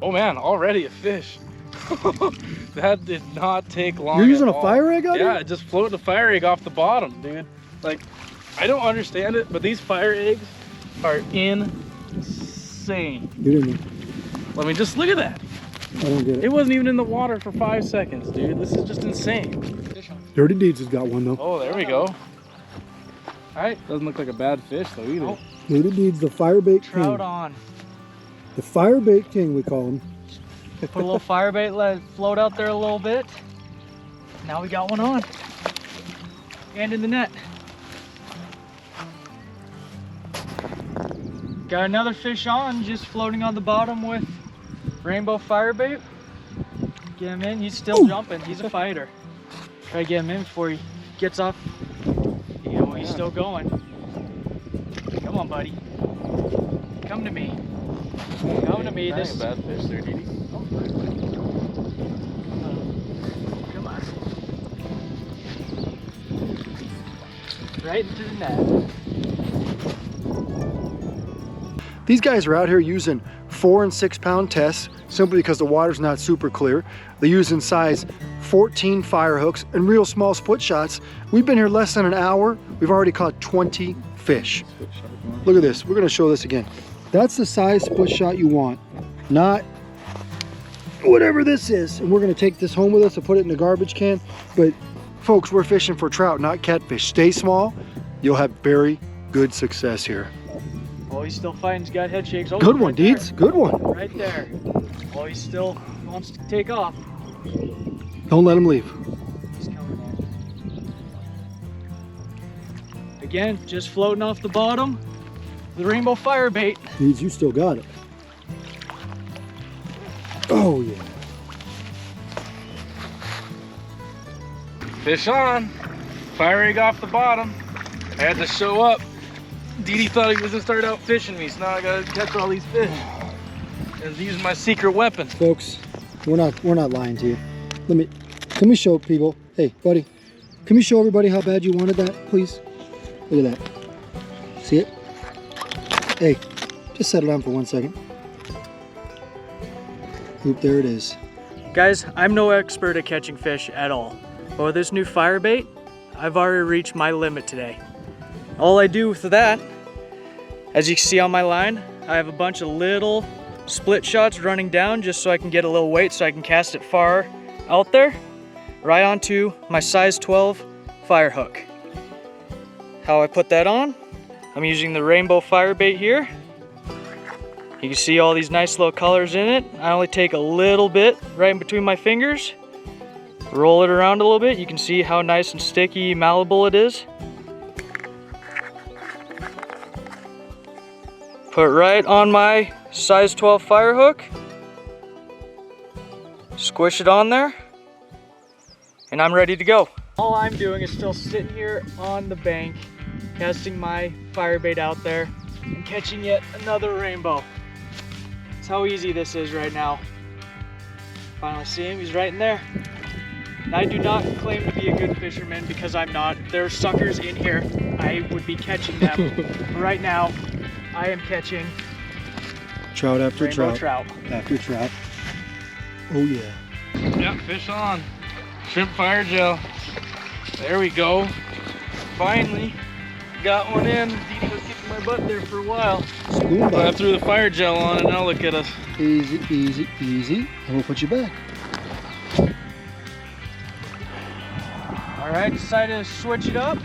Oh man, already a fish. That did not take long. You're using at a all. fire egg on it? Yeah, it just floated a fire egg off the bottom, dude. Like, I don't understand it, but these fire eggs are insane. Get in there. I mean, just look at that. I don't get it. It wasn't even in the water for 5 seconds, dude. This is just insane. Dirty Deeds has got one though. Oh, there we go. All right, doesn't look like a bad fish though either. Oh. Dirty Deeds, the fire bait king. Trout on. The fire bait king, we call him. Put a little fire bait, let it float out there a little bit. Now we got one on. And in the net. Got another fish on, just floating on the bottom with rainbow fire bait. Get him in, he's still jumping, he's a fighter. Try to get him in before he gets off. You know, he's still going. Come on, buddy. Come to me. Come to me. This bad fish there, Dee Dee. Come on. Right into the net. These guys are out here using 4 and 6 pound tests simply because the water's not super clear. They're using size 14 fire hooks and real small split shots. We've been here less than an hour. We've already caught 20 fish. Look at this. We're going to show this again. That's the size split shot you want, not whatever this is. And we're going to take this home with us and put it in the garbage can. But folks, we're fishing for trout, not catfish. Stay small. You'll have very good success here. Oh, he's still fighting. He's got head shakes. Oh, Good right one, Deeds. Good one. There. Right there. Oh, he still wants to take off. Don't let him leave. He's coming in. Again, just floating off the bottom. The rainbow fire bait. Deeds, you still got it. Oh, yeah. Fish on. Fire egg off the bottom. I had to show up. Dee Dee thought he was gonna start out fishing me, so now I gotta catch all these fish. And use my secret weapon. Folks, we're not lying to you. Can we show people? Hey, buddy, can we show everybody how bad you wanted that, please? Look at that. See it? Hey, just settle down for 1 second. Oop, there it is. Guys, I'm no expert at catching fish at all. But with this new fire bait, I've already reached my limit today. All I do with that, as you can see on my line, I have a bunch of little split shots running down just so I can get a little weight so I can cast it far out there, right onto my size 12 fire hook. How I put that on, I'm using the rainbow fire bait here. You can see all these nice little colors in it. I only take a little bit right in between my fingers, roll it around a little bit. You can see how nice and sticky, malleable it is. Put it right on my size 12 fire hook. Squish it on there. And I'm ready to go. All I'm doing is still sitting here on the bank, casting my fire bait out there and catching yet another rainbow. That's how easy this is right now. Finally see him, he's right in there. And I do not claim to be a good fisherman because I'm not. There are suckers in here. I would be catching them. But right now, I am catching Trout after rainbow trout. After trout. Oh yeah. Yep, fish on. Shrimp fire gel. There we go. Finally got one in. Dee Dee was kicking my butt there for a while. Spoon But I bite. threw the fire gel on and now look at us. Easy, easy, easy. And we'll put you back. All right, decided to switch it up.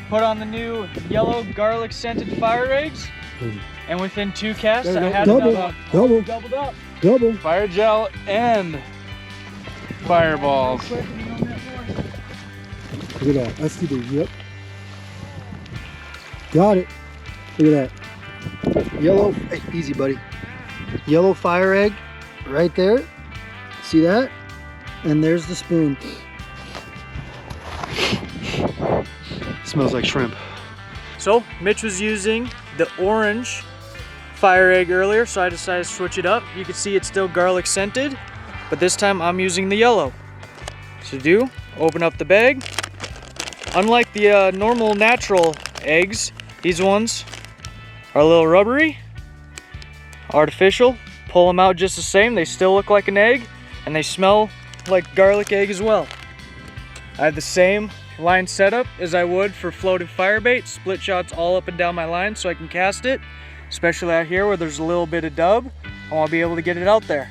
Put on the new yellow garlic scented fire eggs. And within 2 casts, There I we go. had Double, enough. double, Doubled up. double. Fire gel and fireballs. Look at that. That's the big. Yep. Got it. Look at that. Yellow. Hey, easy, buddy. Yellow fire egg right there. See that? And there's the spoon. Smells like shrimp. So Mitch was using the orange fire egg earlier, so I decided to switch it up. You can see it's still garlic scented, but this time I'm using the yellow. So open up the bag. Unlike the normal natural eggs, these ones are a little rubbery, artificial. pull them out just the same. They still look like an egg, and they smell like garlic egg as well. I have the same line setup as I would for floated firebait, split shots all up and down my line so I can cast it, especially out here where there's a little bit of dub. I want to be able to get it out there.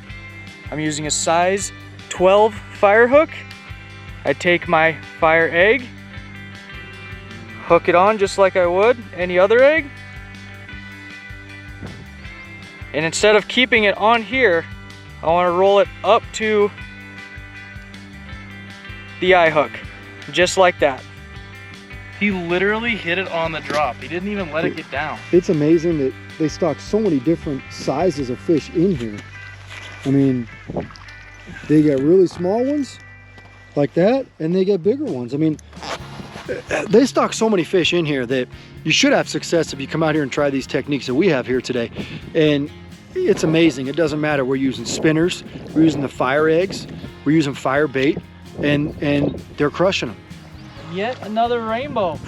I'm using a size 12 fire hook. I take my fire egg, hook it on just like I would any other egg, and instead of keeping it on here, I want to roll it up to the eye hook, just like that. He literally hit it on the drop. He didn't even let it get down. It's amazing that they stock so many different sizes of fish in here. I mean, they got really small ones like that, and they get bigger ones. I mean, they stock so many fish in here that you should have success if you come out here and try these techniques that we have here today. And it's amazing. It doesn't matter. We're using spinners, we're using the fire eggs, we're using fire bait, and they're crushing them. Yet another rainbow.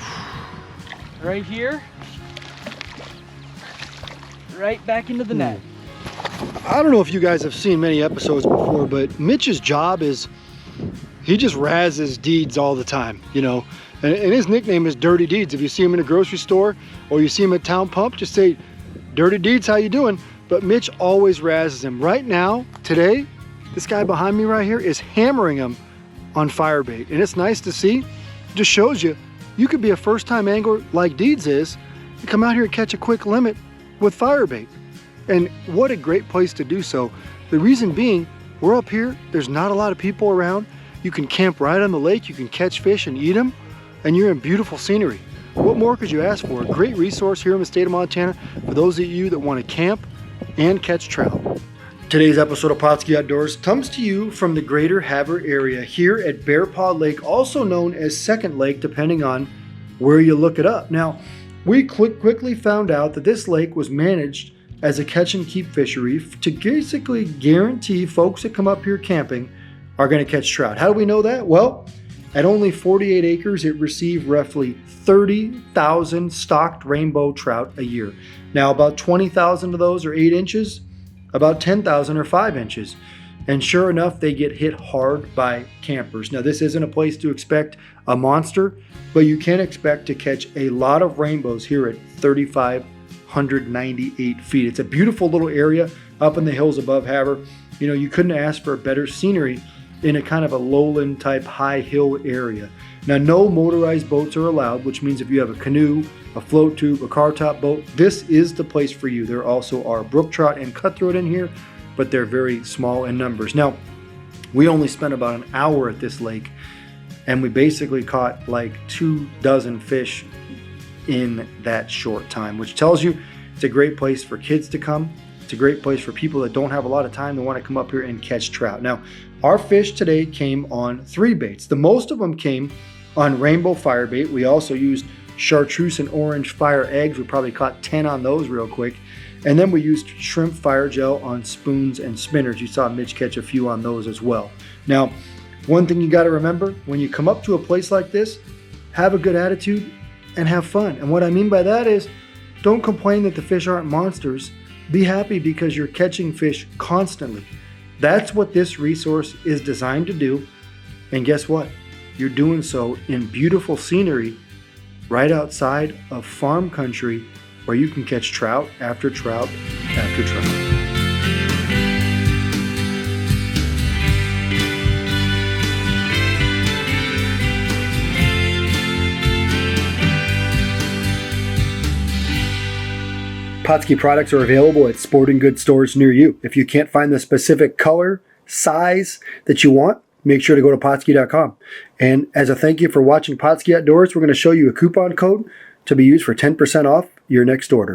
Right here. Right back into the net. I don't know if you guys have seen many episodes before, but Mitch's job is he just razzes Deeds all the time, you know. And his nickname is Dirty Deeds. If you see him in a grocery store or you see him at Town Pump, just say, Dirty Deeds, how you doing? But Mitch always razzes him. Right now, today, this guy behind me right here is hammering him on firebait. And it's nice to see. It just shows you, you could be a first-time angler like Deeds is and come out here and catch a quick limit with firebait. And what a great place to do so. The reason being, we're up here, there's not a lot of people around. You can camp right on the lake, you can catch fish and eat them, and you're in beautiful scenery. What more could you ask for? A great resource here in the state of Montana for those of you that want to camp and catch trout. Today's episode of Pautzke Outdoors comes to you from the greater Havre area here at Bearpaw Lake, also known as Second Lake, depending on where you look it up. Now, we quickly found out that this lake was managed as a catch and keep fishery to basically guarantee folks that come up here camping are going to catch trout. How do we know that? Well, at only 48 acres, it received roughly 30,000 stocked rainbow trout a year. Now, about 20,000 of those are 8 inches, about 10,000 are 5 inches. And sure enough, they get hit hard by campers. Now, this isn't a place to expect a monster, but you can expect to catch a lot of rainbows here at 3,598 feet. It's a beautiful little area up in the hills above Havre. You know, you couldn't ask for better scenery in a kind of a lowland type high hill area. Now, no motorized boats are allowed, which means if you have a canoe, a float tube, a car top boat, this is the place for you. There also are brook trout and cutthroat in here, but they're very small in numbers. Now, we only spent about an hour at this lake, and we basically caught like 24 fish in that short time, which tells you it's a great place for kids to come. It's a great place for people that don't have a lot of time that want to come up here and catch trout. Now, our fish today came on 3 baits. The most of them came on rainbow fire bait. We also used chartreuse and orange fire eggs. We probably caught 10 on those real quick. And then we used shrimp fire gel on spoons and spinners. You saw Mitch catch a few on those as well. Now, one thing you got to remember, when you come up to a place like this, have a good attitude and have fun. And what I mean by that is, don't complain that the fish aren't monsters. Be happy because you're catching fish constantly. That's what this resource is designed to do. And guess what? You're doing so in beautiful scenery right outside of farm country where you can catch trout after trout after trout. Pautzke products are available at sporting goods stores near you. If you can't find the specific color, size that you want, make sure to go to Pautzke.com. And as a thank you for watching Pautzke Outdoors, we're going to show you a coupon code to be used for 10% off your next order.